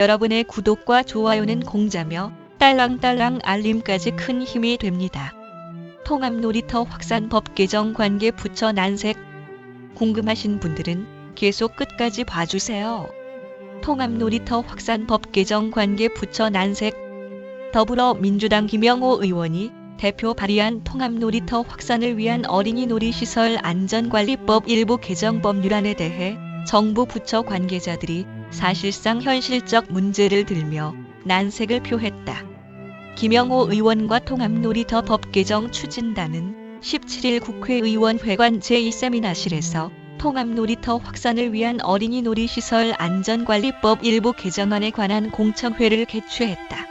여러분의 구독과 좋아요는 공짜며 딸랑딸랑 알림까지 큰 힘이 됩니다. 통합놀이터 확산법 개정 관계 부처 난색. 궁금하신 분들은 계속 끝까지 봐주세요. 통합놀이터 확산법 개정 관계 부처 난색. 더불어민주당 김영호 의원이 대표 발의한 통합놀이터 확산을 위한 어린이 놀이시설 안전관리법 일부 개정 법률안에 대해 정부 부처 관계자들이 사실상 현실적 문제를 들며 난색을 표했다. 김영호 의원과 통합놀이터 법 개정 추진단은 17일 국회의원회관 제2세미나실에서 통합놀이터 확산을 위한 어린이 놀이시설 안전관리법 일부 개정안에 관한 공청회를 개최했다.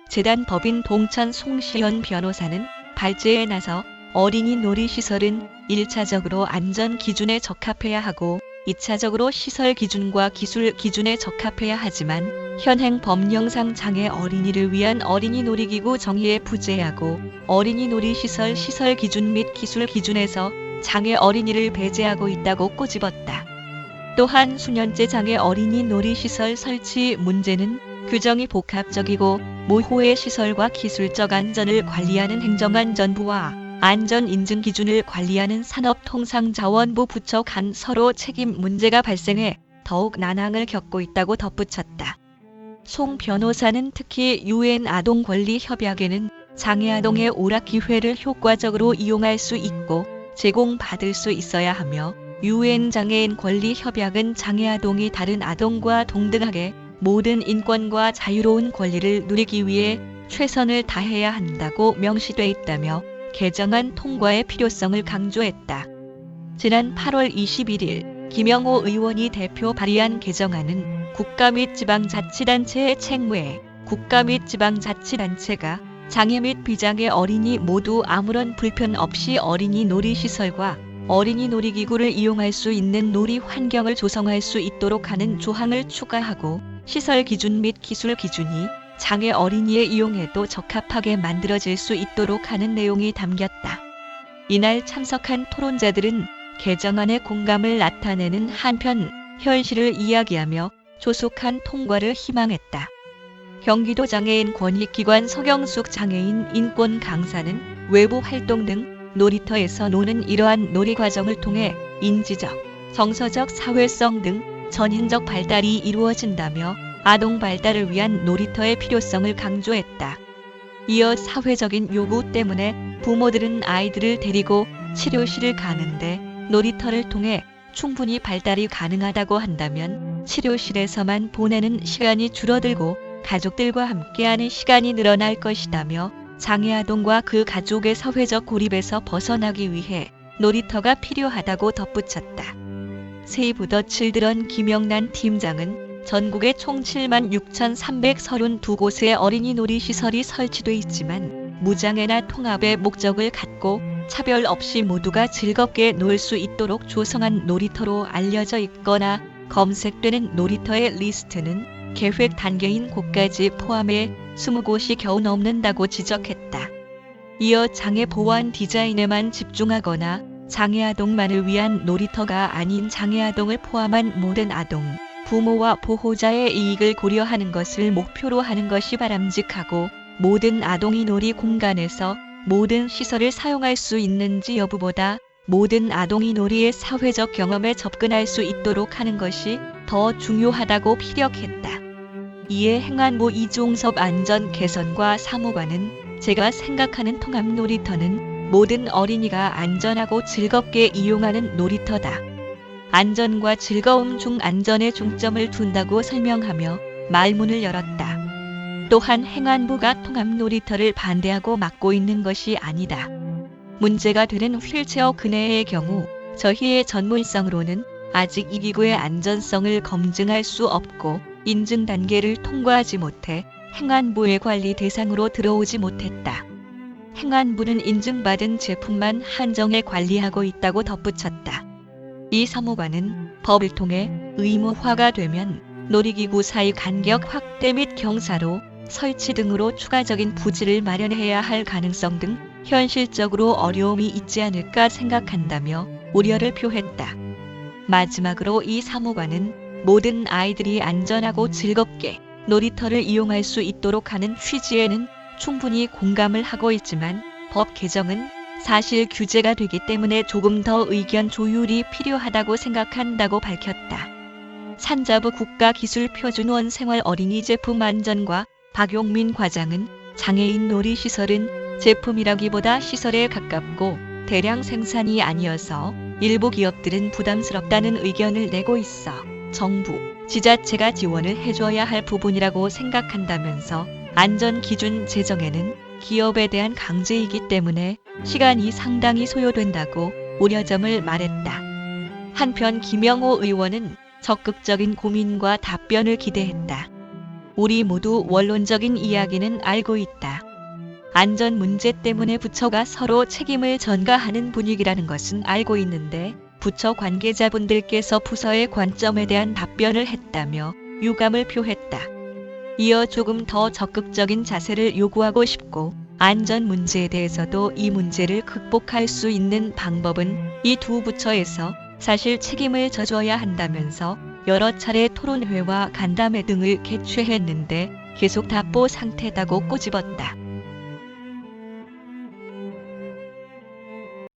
재단 법인 동천 송시현 변호사는 발제에 나서 어린이 놀이시설은 1차적으로 안전 기준에 적합해야 하고 2차적으로 시설 기준과 기술 기준에 적합해야 하지만 현행 법령상 장애 어린이를 위한 어린이 놀이기구 정의에 부재하고 어린이 놀이시설 시설 기준 및 기술 기준에서 장애 어린이를 배제하고 있다고 꼬집었다. 또한 수년째 장애 어린이 놀이시설 설치 문제는 규정이 복합적이고 모호의 시설과 기술적 안전을 관리하는 행정안전부와 안전 인증 기준을 관리하는 산업통상자원부 부처 간 서로 책임 문제가 발생해 더욱 난항을 겪고 있다고 덧붙였다. 송 변호사는 특히 UN 아동권리협약에는 장애아동의 오락 기회를 효과적으로 이용할 수 있고 제공받을 수 있어야 하며 UN 장애인 권리협약은 장애아동이 다른 아동과 동등하게 모든 인권과 자유로운 권리를 누리기 위해 최선을 다해야 한다고 명시돼 있다며 개정안 통과의 필요성을 강조했다. 지난 8월 21일 김영호 의원이 대표 발의한 개정안은 국가 및 지방자치단체의 책무에 국가 및 지방자치단체가 장애 및 비장애 어린이 모두 아무런 불편 없이 어린이 놀이시설과 어린이 놀이기구를 이용할 수 있는 놀이 환경을 조성할 수 있도록 하는 조항을 추가하고 시설 기준 및 기술 기준이 장애 어린이의 이용에도 적합하게 만들어질 수 있도록 하는 내용이 담겼다. 이날 참석한 토론자들은 개정안의 공감을 나타내는 한편 현실을 이야기하며 조속한 통과를 희망했다. 경기도 장애인 권익기관 서경숙 장애인 인권 강사는 외부 활동 등 놀이터에서 노는 이러한 놀이 과정을 통해 인지적, 정서적 사회성 등 전인적 발달이 이루어진다며 아동 발달을 위한 놀이터의 필요성을 강조했다. 이어 사회적인 요구 때문에 부모들은 아이들을 데리고 치료실을 가는데 놀이터를 통해 충분히 발달이 가능하다고 한다면 치료실에서만 보내는 시간이 줄어들고 가족들과 함께하는 시간이 늘어날 것이다며 장애 아동과 그 가족의 사회적 고립에서 벗어나기 위해 놀이터가 필요하다고 덧붙였다. 세이브 더 칠드런 김영란 팀장은 전국에 총 76,332곳의 어린이 놀이시설이 설치돼 있지만 무장애나 통합의 목적을 갖고 차별 없이 모두가 즐겁게 놀 수 있도록 조성한 놀이터로 알려져 있거나 검색되는 놀이터의 리스트는 계획 단계인 곳까지 포함해 20곳이 겨우 넘는다고 지적했다. 이어 장애 보완 디자인에만 집중하거나 장애아동만을 위한 놀이터가 아닌 장애아동을 포함한 모든 아동, 부모와 보호자의 이익을 고려하는 것을 목표로 하는 것이 바람직하고 모든 아동이 놀이 공간에서 모든 시설을 사용할 수 있는지 여부보다 모든 아동이 놀이의 사회적 경험에 접근할 수 있도록 하는 것이 더 중요하다고 피력했다. 이에 행안부 이종섭 안전개선과 사무관은 제가 생각하는 통합놀이터는 모든 어린이가 안전하고 즐겁게 이용하는 놀이터다. 안전과 즐거움 중 안전에 중점을 둔다고 설명하며 말문을 열었다. 또한 행안부가 통합놀이터를 반대하고 막고 있는 것이 아니다. 문제가 되는 휠체어 그네의 경우 저희의 전문성으로는 아직 이 기구의 안전성을 검증할 수 없고 인증 단계를 통과하지 못해 행안부의 관리 대상으로 들어오지 못했다. 행안부는 인증받은 제품만 한정해 관리하고 있다고 덧붙였다. 이 사무관은 법을 통해 의무화가 되면 놀이기구 사이 간격 확대 및 경사로 설치 등으로 추가적인 부지를 마련해야 할 가능성 등 현실적으로 어려움이 있지 않을까 생각한다며 우려를 표했다. 마지막으로 이 사무관은 모든 아이들이 안전하고 즐겁게 놀이터를 이용할 수 있도록 하는 취지에는 충분히 공감을 하고 있지만 법 개정은 사실 규제가 되기 때문에 조금 더 의견 조율이 필요하다고 생각한다고 밝혔다. 산자부 국가기술표준원 생활 어린이 제품 안전과 박용민 과장은 장애인 놀이시설은 제품이라기보다 시설에 가깝고 대량 생산이 아니어서 일부 기업들은 부담스럽다는 의견을 내고 있어 정부, 지자체가 지원을 해줘야 할 부분이라고 생각한다면서 안전기준 제정에는 기업에 대한 강제이기 때문에 시간이 상당히 소요된다고 우려점을 말했다. 한편 김영호 의원은 적극적인 고민과 답변을 기대했다. 우리 모두 원론적인 이야기는 알고 있다. 안전 문제 때문에 부처가 서로 책임을 전가하는 분위기라는 것은 알고 있는데 부처 관계자분들께서 부서의 관점에 대한 답변을 했다며 유감을 표했다. 이어 조금 더 적극적인 자세를 요구하고 싶고 안전 문제에 대해서도 이 문제를 극복할 수 있는 방법은 이 두 부처에서 사실 책임을 져줘야 한다면서 여러 차례 토론회와 간담회 등을 개최했는데 계속 답보 상태다고 꼬집었다.